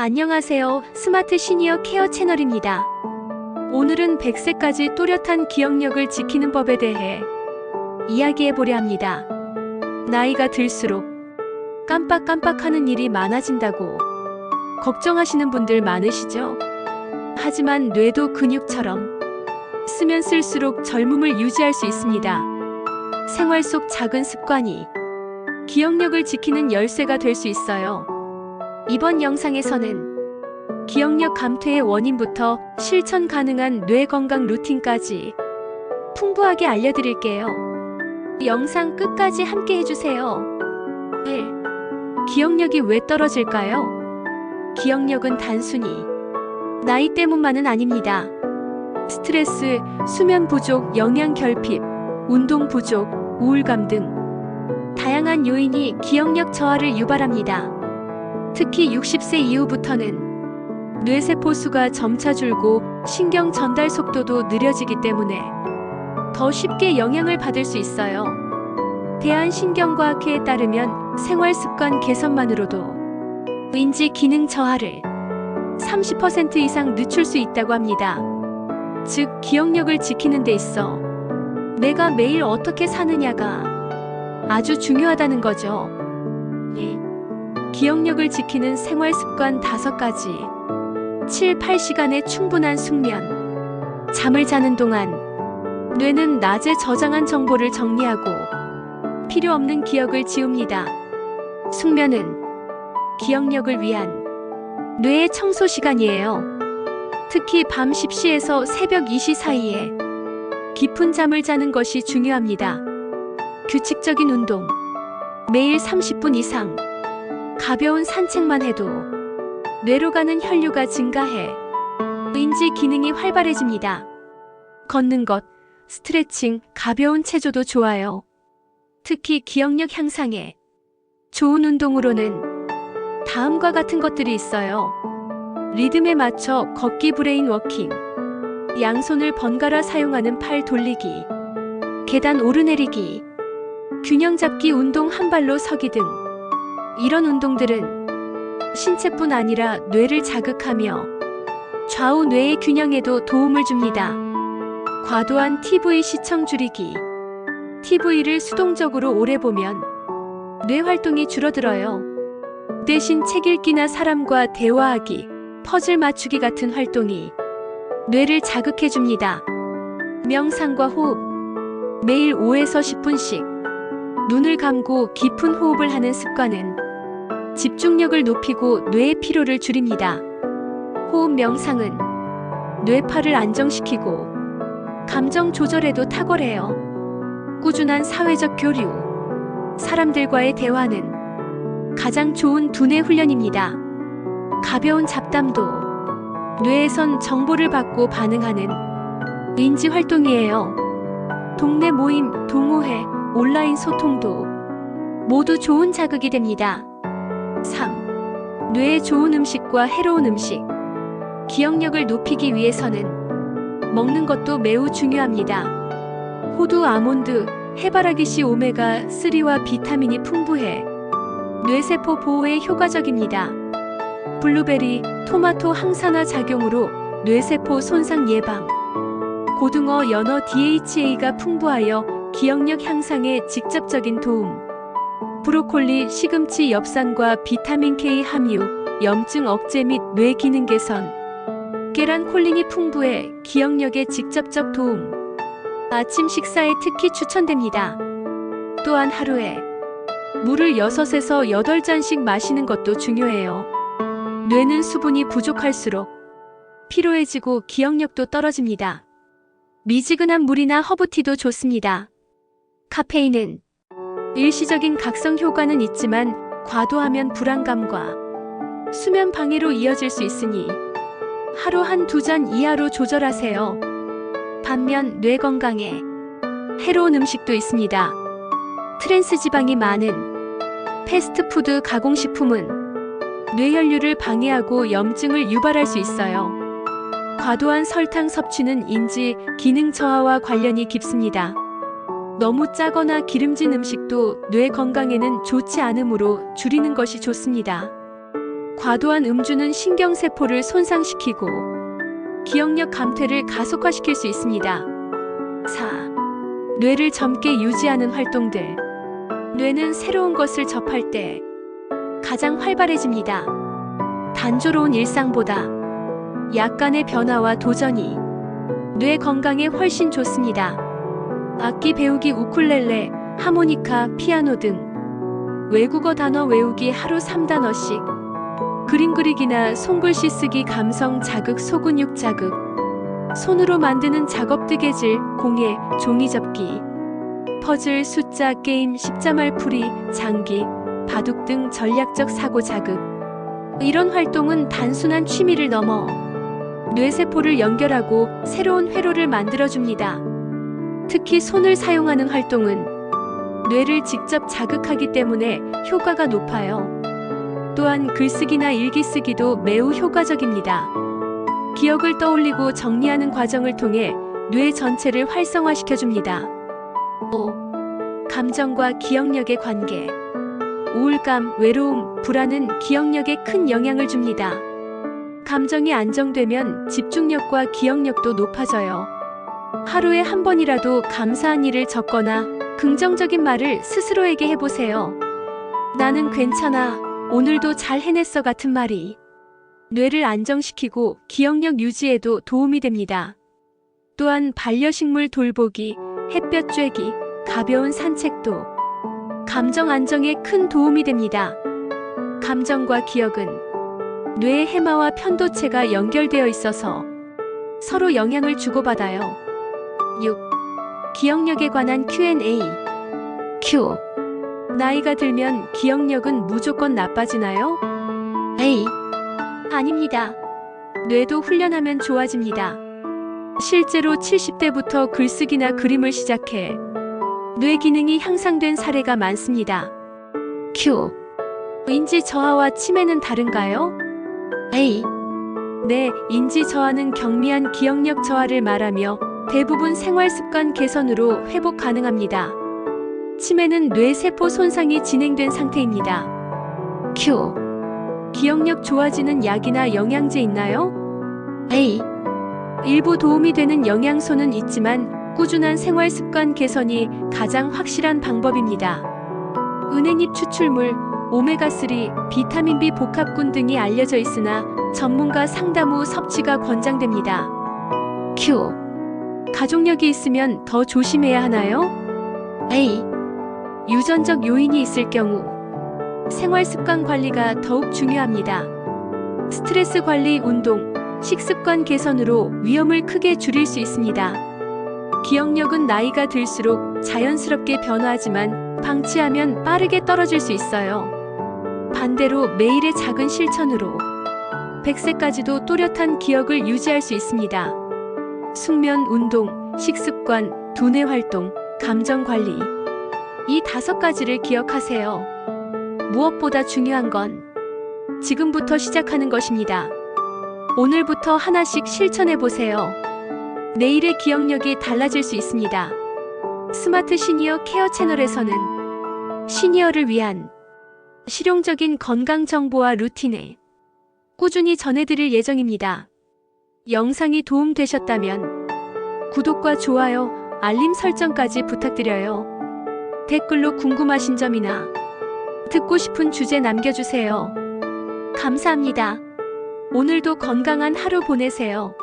안녕하세요. 스마트 시니어 케어 채널입니다. 오늘은 100세까지 또렷한 기억력을 지키는 법에 대해 이야기해 보려 합니다. 나이가 들수록 깜빡깜빡하는 일이 많아진다고 걱정하시는 분들 많으시죠? 하지만 뇌도 근육처럼 쓰면 쓸수록 젊음을 유지할 수 있습니다. 생활 속 작은 습관이 기억력을 지키는 열쇠가 될 수 있어요. 이번 영상에서는 기억력 감퇴의 원인부터 실천 가능한 뇌 건강 루틴까지 풍부하게 알려드릴게요. 영상 끝까지 함께 해주세요. 1. 기억력이 왜 떨어질까요? 기억력은 단순히 나이 때문만은 아닙니다. 스트레스, 수면 부족, 영양 결핍, 운동 부족, 우울감 등 다양한 요인이 기억력 저하를 유발합니다. 특히 60세 이후부터는 뇌세포 수가 점차 줄고 신경 전달 속도도 느려지기 때문에 더 쉽게 영향을 받을 수 있어요. 대한신경과학회에 따르면 생활습관 개선만으로도 인지 기능 저하를 30% 이상 늦출 수 있다고 합니다. 즉, 기억력을 지키는 데 있어 내가 매일 어떻게 사느냐가 아주 중요하다는 거죠. 기억력을 지키는 생활습관 5가지. 7-8시간의 충분한 숙면. 잠을 자는 동안 뇌는 낮에 저장한 정보를 정리하고 필요 없는 기억을 지웁니다. 숙면은 기억력을 위한 뇌의 청소 시간이에요. 특히 밤 10시에서 새벽 2시 사이에 깊은 잠을 자는 것이 중요합니다. 규칙적인 운동. 매일 30분 이상 가벼운 산책만 해도 뇌로 가는 혈류가 증가해 인지 기능이 활발해집니다. 걷는 것, 스트레칭, 가벼운 체조도 좋아요. 특히 기억력 향상에 좋은 운동으로는 다음과 같은 것들이 있어요. 리듬에 맞춰 걷기 브레인 워킹, 양손을 번갈아 사용하는 팔 돌리기, 계단 오르내리기, 균형 잡기 운동 한 발로 서기 등 이런 운동들은 신체뿐 아니라 뇌를 자극하며 좌우 뇌의 균형에도 도움을 줍니다. 과도한 TV 시청 줄이기. TV를 수동적으로 오래 보면 뇌 활동이 줄어들어요. 대신 책 읽기나 사람과 대화하기, 퍼즐 맞추기 같은 활동이 뇌를 자극해줍니다. 명상과 호흡. 매일 5에서 10분씩 눈을 감고 깊은 호흡을 하는 습관은 집중력을 높이고 뇌의 피로를 줄입니다. 호흡 명상은 뇌파를 안정시키고 감정 조절에도 탁월해요. 꾸준한 사회적 교류. 사람들과의 대화는 가장 좋은 두뇌 훈련입니다. 가벼운 잡담도 뇌에선 정보를 받고 반응하는 인지 활동이에요. 동네 모임, 동호회, 온라인 소통도 모두 좋은 자극이 됩니다. 3. 뇌에 좋은 음식과 해로운 음식. 기억력을 높이기 위해서는 먹는 것도 매우 중요합니다. 호두, 아몬드, 해바라기씨 오메가3와 비타민이 풍부해 뇌세포 보호에 효과적입니다. 블루베리, 토마토 항산화 작용으로 뇌세포 손상 예방. 고등어, 연어 DHA가 풍부하여 기억력 향상에 직접적인 도움. 브로콜리, 시금치, 엽산과 비타민 K 함유, 염증 억제 및 뇌 기능 개선. 계란, 콜린이 풍부해 기억력에 직접적 도움. 아침 식사에 특히 추천됩니다. 또한 하루에 물을 6에서 8잔씩 마시는 것도 중요해요. 뇌는 수분이 부족할수록 피로해지고 기억력도 떨어집니다. 미지근한 물이나 허브티도 좋습니다. 카페인은 일시적인 각성 효과는 있지만 과도하면 불안감과 수면 방해로 이어질 수 있으니 하루 1-2잔 이하로 조절하세요. 반면 뇌 건강에 해로운 음식도 있습니다. 트랜스 지방이 많은 패스트푸드 가공식품은 뇌혈류를 방해하고 염증을 유발할 수 있어요. 과도한 설탕 섭취는 인지, 기능 저하와 관련이 깊습니다. 너무 짜거나 기름진 음식도 뇌 건강에는 좋지 않으므로 줄이는 것이 좋습니다. 과도한 음주는 신경세포를 손상시키고 기억력 감퇴를 가속화시킬 수 있습니다. 4. 뇌를 젊게 유지하는 활동들. 뇌는 새로운 것을 접할 때 가장 활발해집니다. 단조로운 일상보다 약간의 변화와 도전이 뇌 건강에 훨씬 좋습니다. 악기 배우기, 우쿨렐레, 하모니카, 피아노 등 외국어 단어 외우기 하루 3단어씩, 그림 그리기나 손글씨 쓰기, 감성 자극, 소근육 자극, 손으로 만드는 작업, 뜨개질, 공예, 종이 접기, 퍼즐, 숫자 게임, 십자말 풀이, 장기, 바둑 등 전략적 사고 자극. 이런 활동은 단순한 취미를 넘어 뇌세포를 연결하고 새로운 회로를 만들어줍니다. 특히 손을 사용하는 활동은 뇌를 직접 자극하기 때문에 효과가 높아요. 또한 글쓰기나 일기쓰기도 매우 효과적입니다. 기억을 떠올리고 정리하는 과정을 통해 뇌 전체를 활성화시켜줍니다. 5. 감정과 기억력의 관계. 우울감, 외로움, 불안은 기억력에 큰 영향을 줍니다. 감정이 안정되면 집중력과 기억력도 높아져요. 하루에 한 번이라도 감사한 일을 적거나 긍정적인 말을 스스로에게 해보세요. 나는 괜찮아, 오늘도 잘 해냈어 같은 말이 뇌를 안정시키고 기억력 유지에도 도움이 됩니다. 또한 반려식물 돌보기, 햇볕 쬐기, 가벼운 산책도 감정 안정에 큰 도움이 됩니다. 감정과 기억은 뇌의 해마와 편도체가 연결되어 있어서 서로 영향을 주고받아요. 6. 기억력에 관한 Q&A. Q. 나이가 들면 기억력은 무조건 나빠지나요? A. 아닙니다. 뇌도 훈련하면 좋아집니다. 실제로 70대부터 글쓰기나 그림을 시작해 뇌 기능이 향상된 사례가 많습니다. Q. 인지 저하와 치매는 다른가요? A. 네, 인지 저하는 경미한 기억력 저하를 말하며 대부분 생활 습관 개선으로 회복 가능합니다. 치매는 뇌세포 손상이 진행된 상태입니다. Q. 기억력 좋아지는 약이나 영양제 있나요? A. 일부 도움이 되는 영양소는 있지만 꾸준한 생활 습관 개선이 가장 확실한 방법입니다. 은행잎 추출물, 오메가3, 비타민 B 복합군 등이 알려져 있으나 전문가 상담 후 섭취가 권장됩니다. Q. 가족력이 있으면 더 조심해야 하나요? A. 유전적 요인이 있을 경우 생활 습관 관리가 더욱 중요합니다. 스트레스 관리, 운동, 식습관 개선으로 위험을 크게 줄일 수 있습니다. 기억력은 나이가 들수록 자연스럽게 변화하지만 방치하면 빠르게 떨어질 수 있어요. 반대로 매일의 작은 실천으로 100세까지도 또렷한 기억을 유지할 수 있습니다. 숙면, 운동, 식습관, 두뇌 활동, 감정 관리. 이 5가지를 기억하세요. 무엇보다 중요한 건 지금부터 시작하는 것입니다. 오늘부터 하나씩 실천해보세요. 내일의 기억력이 달라질 수 있습니다. 스마트 시니어 케어 채널에서는 시니어를 위한 실용적인 건강 정보와 루틴을 꾸준히 전해드릴 예정입니다. 영상이 도움되셨다면 구독과 좋아요, 알림 설정까지 부탁드려요. 댓글로 궁금하신 점이나 듣고 싶은 주제 남겨주세요. 감사합니다. 오늘도 건강한 하루 보내세요.